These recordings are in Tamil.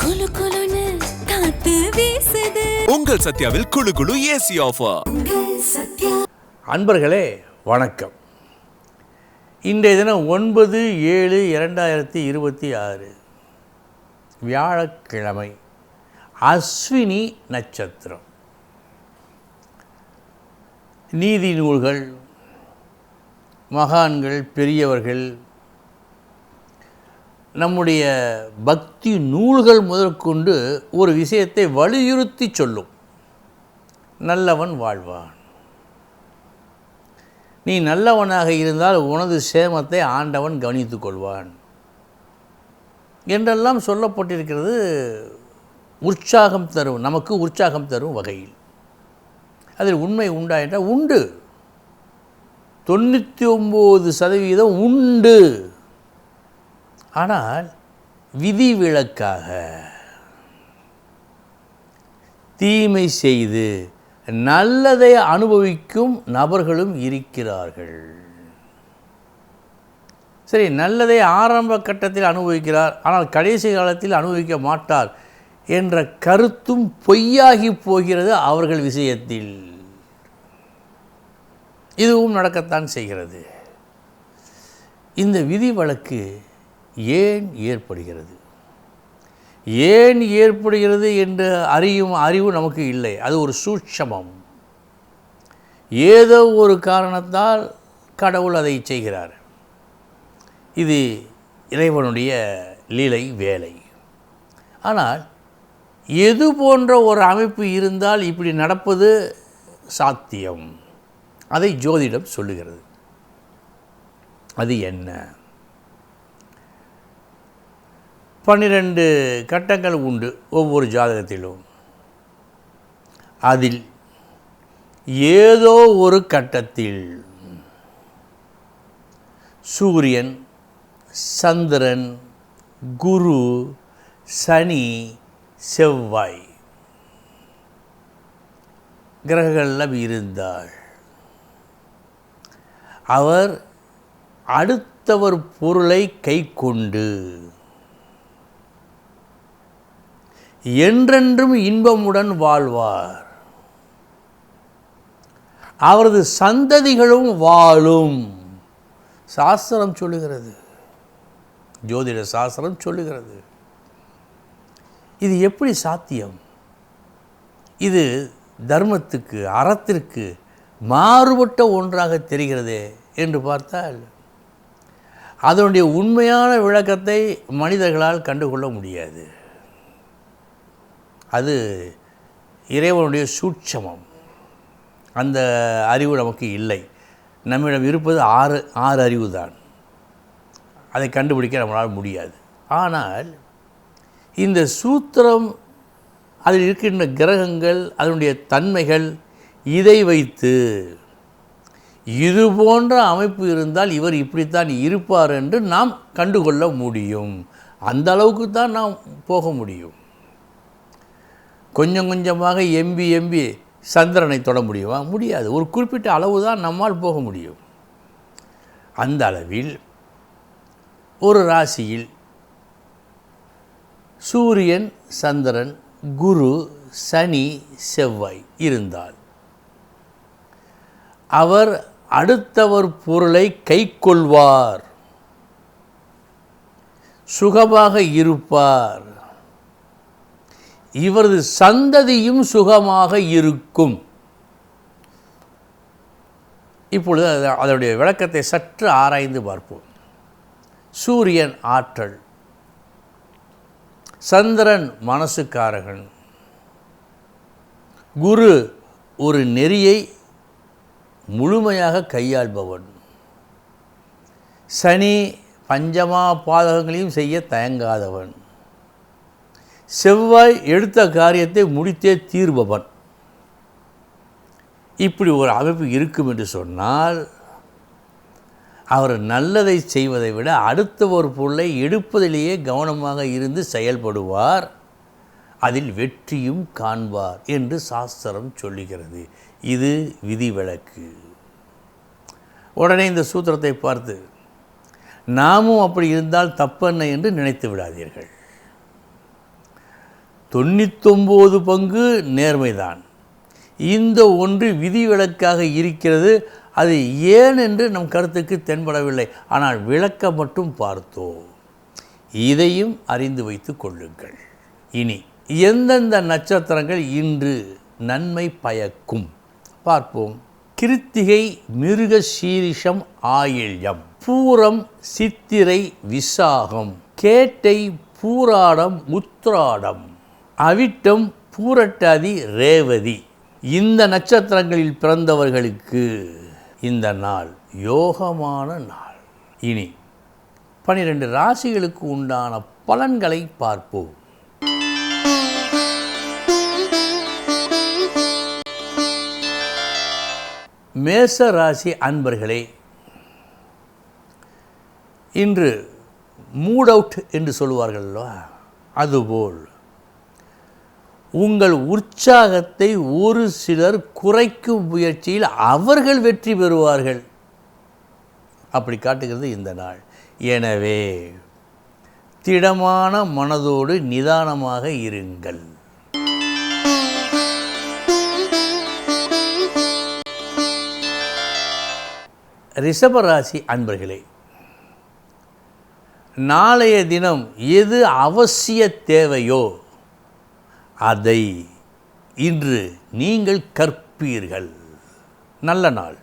குளு குளுன்னு காத்து வீசுது. உங்கள் சத்யாவில் குளு குளு ஏசி ஆஃபர். அன்பர்களே வணக்கம். இன்றைய தினம் 9/7/2026 வியாழக்கிழமை, அஸ்வினி நட்சத்திரம். நீதி நூல்கள், மகான்கள், பெரியவர்கள், நம்முடைய பக்தி நூல்கள் முதற்கொண்டு ஒரு விஷயத்தை வலியுறுத்தி சொல்லும். நல்லவன் வாழ்வான். நீ நல்லவனாக இருந்தால் உனது சேமத்தை ஆண்டவன் கவனித்து கொள்வான் என்றெல்லாம் சொல்லப்பட்டிருக்கிறது. உற்சாகம் தரும், நமக்கு உற்சாகம் தரும் வகையில். அதில் உண்மை உண்டா என்றால் உண்டு. 99% உண்டு. ஆனால் விதிவிலக்காக தீமை செய்து நல்லதை அனுபவிக்கும் நபர்களும் இருக்கிறார்கள். சரி, நல்லதை ஆரம்ப கட்டத்தில் அனுபவிக்கிறார், ஆனால் கடைசி காலத்தில் அனுபவிக்க மாட்டார் என்ற கருத்தும் பொய்யாகி போகிறது அவர்கள் விஷயத்தில். இதுவும் நடக்கத்தான் செய்கிறது. இந்த விதி வழக்கு ஏன் ஏற்படுகிறது, ஏன் ஏற்படுகிறது என்று அறியும் அறிவு நமக்கு இல்லை. அது ஒரு சூட்சமம். ஏதோ ஒரு காரணத்தால் கடவுள் அதை செய்கிறார். இது இறைவனுடைய லீலை வேலை. ஆனால் எது போன்ற ஒரு அமைப்பு இருந்தால் இப்படி நடப்பது சாத்தியம், அதை ஜோதிடம் சொல்லுகிறது. அது என்ன? 12 கட்டங்கள் உண்டு ஒவ்வொரு ஜாதகத்திலும். அதில் ஏதோ ஒரு கட்டத்தில் சூரியன், சந்திரன், குரு, சனி, செவ்வாய் கிரகங்கள் இருந்தால் அவர் அடுத்தவர் பொருளை கை கொண்டு என்றென்றும் இன்பமுடன் வாழ்வார். அவரது சந்ததிகளும் வாழும். சாஸ்திரம் சொல்லுகிறது, ஜோதிட சாஸ்திரம் சொல்லுகிறது. இது எப்படி சாத்தியம்? இது தர்மத்துக்கு, அறத்திற்கு மாறுபட்ட ஒன்றாக தெரிகிறதே என்று பார்த்தால் அதனுடைய உண்மையான விளக்கத்தை மனிதர்களால் கண்டுகொள்ள முடியாது. அது இறைவனுடைய சூட்சமம். அந்த அறிவு நமக்கு இல்லை. நம்மிடம் இருப்பது ஆறு அறிவு தான். அதை கண்டுபிடிக்க நம்மளால் முடியாது. ஆனால் இந்த சூத்திரம், அதில் இருக்கின்ற கிரகங்கள், அதனுடைய தன்மைகள், இதை வைத்து இது போன்ற அமைப்பு இருந்தால் இவர் இப்படித்தான் இருப்பார் என்று நாம் கண்டுகொள்ள முடியும். அந்த அளவுக்கு தான் நாம் போக முடியும். கொஞ்சம் கொஞ்சமாக எம்பி சந்திரனை தொட முடியுமா? முடியாது. ஒரு குறிப்பிட்ட அளவு தான் நம்மால் போக முடியும். அந்த அளவில் ஒரு ராசியில் சூரியன், சந்திரன், குரு, சனி, செவ்வாய் இருந்தால் அவர் அடுத்தவர் பொருளை கை கொள்வார், சுகமாக இருப்பார், இவரது சந்ததியும் சுகமாக இருக்கும். இப்பொழுது அதனுடைய விளக்கத்தை சற்று ஆராய்ந்து பார்ப்போம். சூரியன் ஆற்றல், சந்திரன் மனசுக்காரகன், குரு ஒரு நெறியை முழுமையாக கையாள்பவன், சனி பஞ்சமா பாதகங்களையும் செய்ய தயங்காதவன், செவ்வாய் எடுத்த காரியத்தை முடித்தே தீர்பவன். இப்படி ஒரு அமைப்பு இருக்கும் என்று சொன்னால் அவர் நல்லதை செய்வதை விட அடுத்த ஒரு பொருளை எடுப்பதிலேயே கவனமாக இருந்து செயல்படுவார், அதில் வெற்றியும் காண்பார் என்று சாஸ்திரம் சொல்லுகிறது. இது விதிவிலக்கு. உடனே இந்த சூத்திரத்தை பார்த்து நாமும் அப்படி இருந்தால் தப்பென்ன என்று நினைத்து விடாதீர்கள். 99 பங்கு நேர்மைதான். இந்த ஒன்று விதிவிலக்காக இருக்கிறது. அது ஏன் என்று நம் கருத்துக்கு தென்படவில்லை. ஆனால் விளக்க மட்டும் பார்த்தோம். இதையும் அறிந்து வைத்து கொள்ளுங்கள். இனி எந்தெந்த நட்சத்திரங்கள் இன்று நன்மை பயக்கும் பார்ப்போம். கிருத்திகை, மிருக சீரிஷம், ஆயில்யம், பூரம், சித்திரை, விசாகம், கேட்டை, பூராடம், உத்திராடம், அவிட்டம், பூரட்டாதி, ரேவதி. இந்த நட்சத்திரங்களில் பிறந்தவர்களுக்கு இந்த நாள் யோகமான நாள். இனி 12 ராசிகளுக்கு உண்டான பலன்களை பார்ப்போம். மேச ராசி அன்பர்களே, இன்று மூட் அவுட் என்று சொல்லுவார்கள்வா, அதுபோல் உங்கள் உற்சாகத்தை ஒரு சிலர் குறைக்கும் முயற்சியில் அவர்கள் வெற்றி பெறுவார்கள். அப்படி காட்டுகிறது இந்த நாள். எனவே திடமான மனதோடு நிதானமாக இருங்கள். ரிஷபராசி அன்பர்களே, நாளைய தினம் எது அவசிய தேவையோ அதை இன்று நீங்கள் கற்பீர்கள். நல்ல நாள்.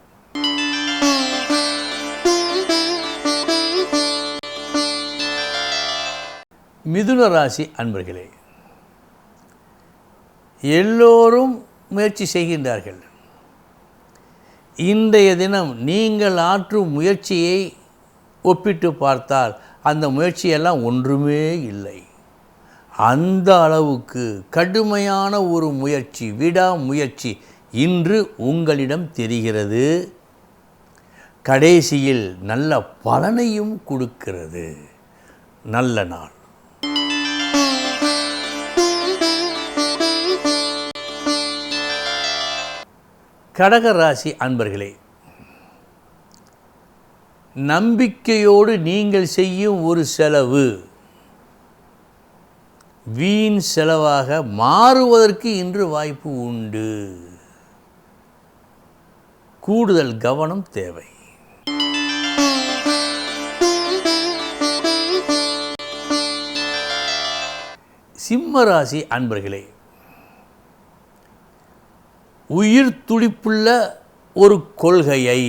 மிதுன ராசி அன்பர்களே, எல்லோரும் முயற்சி செய்கின்றார்கள். இன்றைய தினம் நீங்கள் ஆற்றும் முயற்சியை ஒப்பிட்டு பார்த்தால் அந்த முயற்சியெல்லாம் ஒன்றுமே இல்லை. அந்த அளவுக்கு கடுமையான ஒரு முயற்சி, விடாமுயற்சி இன்று உங்களிடம் தெரிகிறது. கடைசியில் நல்ல பலனையும் கொடுக்கிறது. நல்ல நாள். கடக ராசி அன்பர்களே, நம்பிக்கையோடு நீங்கள் செய்யும் ஒரு செலவு வீண் செலவாக மாறுவதற்கு இன்று வாய்ப்பு உண்டு. கூடுதல் கவனம் தேவை. சிம்ம ராசி அன்பர்களே, உயிர் துடிப்புள்ள ஒரு கொள்கையை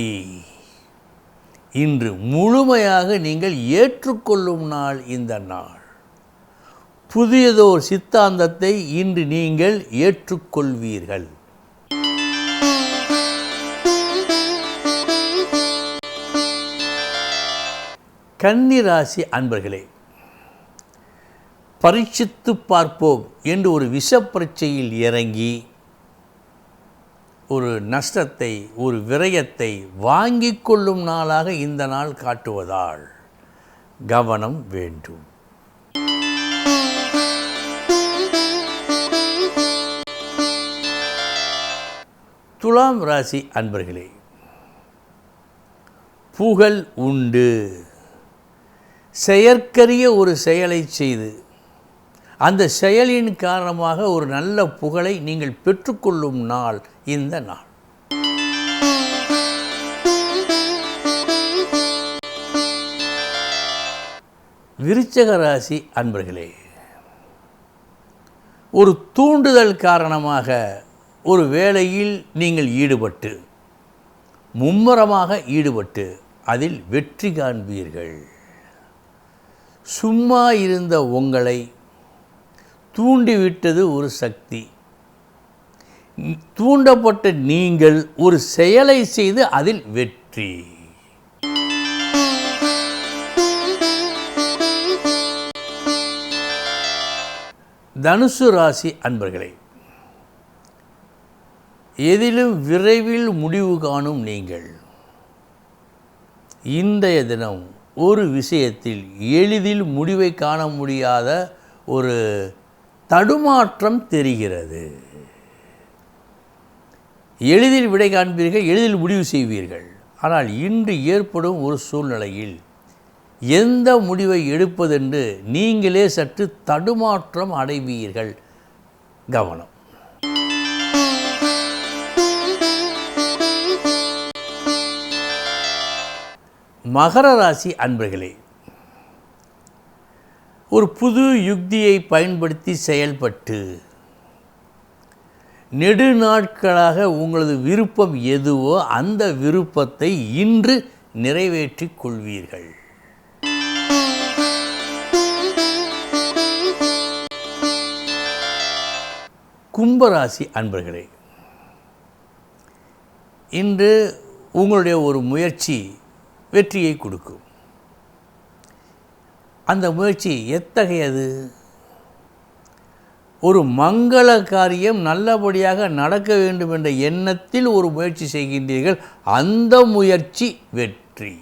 இன்று முழுமையாக நீங்கள் ஏற்றுக்கொள்ளும் நாள் இந்த நாள். புதியதோர் சித்தாந்தத்தை இன்று நீங்கள் ஏற்றுக்கொள்வீர்கள். கன்னி ராசி அன்பர்களே, பரீட்சித்து பார்ப்போம் என்று ஒரு விஷப்பரீட்சையில் இறங்கி ஒரு நஷ்டத்தை, ஒரு விரயத்தை வாங்கிக் கொள்ளும் நாளாக இந்த நாள் காட்டுவதால் கவனம் வேண்டும். துலாம் ராசி அன்பர்களே, புகழ் உண்டு. செயற்கரிய ஒரு செயலை செய்து அந்த செயலின் காரணமாக ஒரு நல்ல புகழை நீங்கள் பெற்றுக்கொள்ளும் நாள் இந்த நாள். விருச்சிக ராசி அன்பர்களே, ஒரு தூண்டுதல் காரணமாக ஒரு வேலையில் நீங்கள் ஈடுபட்டு, மும்முரமாக ஈடுபட்டு அதில் வெற்றி காண்பீர்கள். சும்மா இருந்த உங்களை தூண்டிவிட்டது ஒரு சக்தி. தூண்டப்பட்ட நீங்கள் ஒரு செயலை செய்து அதில் வெற்றி. தனுசு ராசி அன்பர்களே, எதிலும் விரைவில் முடிவு காணும் நீங்கள் இன்றைய தினம் ஒரு விஷயத்தில் எளிதில் முடிவை காண முடியாத ஒரு தடுமாற்றம் தெரிகிறது. எளிதில் விடை காண்பீர்கள், எளிதில் முடிவு செய்வீர்கள். ஆனால் இன்று ஏற்படும் ஒரு சூழ்நிலையில் எந்த முடிவை எடுப்பதென்று நீங்களே சற்று தடுமாற்றம் அடைவீர்கள். கவனம். மகர ராசி அன்பர்களே, ஒரு புது யுக்தியை பயன்படுத்தி செயல்பட்டு நெடுநாட்களாக உங்களது விருப்பம் எதுவோ அந்த விருப்பத்தை இன்று நிறைவேற்றிக் கொள்வீர்கள். கும்பராசி அன்பர்களே, இன்று உங்களுடைய ஒரு முயற்சி வெற்றியை கொடுக்கும். அந்த முயற்சி எத்தகையது? ஒரு மங்கள காரியம் நல்லபடியாக நடக்க வேண்டும் என்ற எண்ணத்தில் ஒரு முயற்சி செய்கின்றீர்கள். அந்த முயற்சி வெற்றி.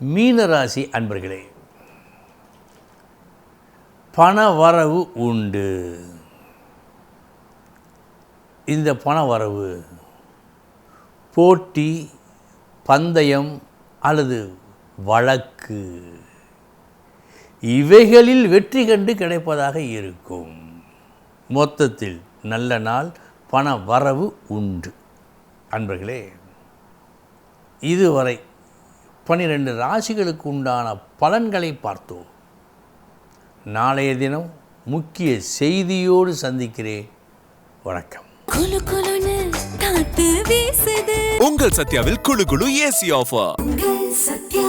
மீனராசி அன்பர்களே, பண வரவு உண்டு. இந்த பண வரவு போட்டி, பந்தயம் அல்லது வழக்கு இவைகளில் வெற்றி கண்டு கிடைப்பதாக இருக்கும். மொத்தத்தில் நல்ல நாள், பண வரவு உண்டு. அன்பர்களே, இதுவரை 12 ராசிகளுக்கு உண்டான பலன்களை பார்த்தோம். நாளைய தினம் முக்கிய செய்தியோடு சந்திக்கிறேன். வணக்கம். குலு குலுன்னு காத்து வீசுது. உங்கள் சத்யாவில் குளு குளு ஏசி ஆஃபர். உங்கள் சத்யா.